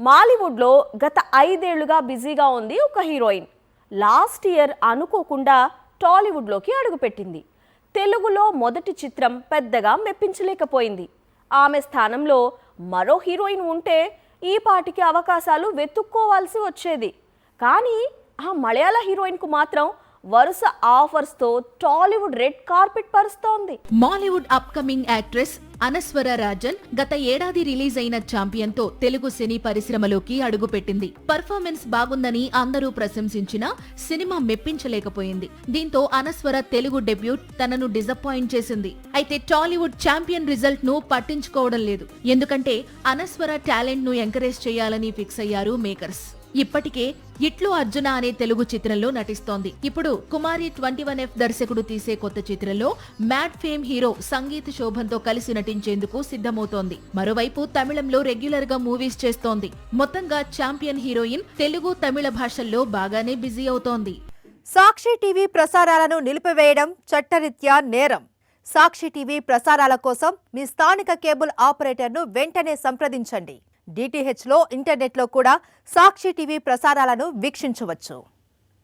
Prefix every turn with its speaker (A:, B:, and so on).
A: మాలీవుడ్లో గత 5 ఏళ్లుగా బిజీగా ఉంది ఒక హీరోయిన్. లాస్ట్ ఇయర్ అనుకోకుండా టాలీవుడ్లోకి అడుగుపెట్టింది. తెలుగులో మొదటి చిత్రం పెద్దగా మెప్పించలేకపోయింది. ఆమె స్థానంలో మరో హీరోయిన్ ఉంటే ఈ పాటికి అవకాశాలు వెతుక్కోవాల్సి వచ్చేది. కానీ ఆ మలయాళ హీరోయిన్కు మాత్రం వరుస ఆఫర్స్తో టాలీవుడ్ రెడ్ కార్పెట్ పరుస్తోంది.
B: Mollywood upcoming actress Anaswara Rajan గత ఏడాది రిలీజ్ అయిన ఛాంపియన్ తో తెలుగు సినీ పరిశ్రమలోకి అడుగుపెట్టింది. పర్ఫార్మెన్స్ బాగుందని అందరూ ప్రశంసించినా సినిమా మెప్పించలేకపోయింది. దీంతో అనస్వర తెలుగు డెబ్యూట్ తనను డిసప్పాయింట్ చేసింది. అయితే టాలీవుడ్ ఛాంపియన్ రిజల్ట్ ను పట్టించుకోవడం లేదు. ఎందుకంటే అనస్వర టాలెంట్ ను ఎంకరేజ్ చేయాలని ఫిక్స్ అయ్యారు మేకర్స్. ఇప్పటికే ఇట్లు అర్జున అనే తెలుగు చిత్రంలో నటిస్తోంది. ఇప్పుడు కుమారి 21F దర్శకుడు తీసే కొత్త చిత్రంలో మ్యాడ్ ఫేమ్ హీరో సంగీత్ శోభన్తో కలిసి నటించేందుకు సిద్ధమవుతోంది. మరోవైపు తమిళంలో రెగ్యులర్ గా మూవీస్ చేస్తోంది. మొత్తంగా ఛాంపియన్ హీరోయిన్ తెలుగు తమిళ భాషల్లో బాగానే బిజీ అవుతోంది.
C: సాక్షి టీవీ ప్రసారాలను నిలిపివేయడం చట్టరీత్యా నేరం. సాక్షి టీవీ ప్రసారాల కోసం మీ స్థానిక కేబుల్ ఆపరేటర్ను వెంటనే సంప్రదించండి. DTHలో ఇంటర్నెట్లో కూడా సాక్షి టీవీ ప్రసారాలను వీక్షించవచ్చు.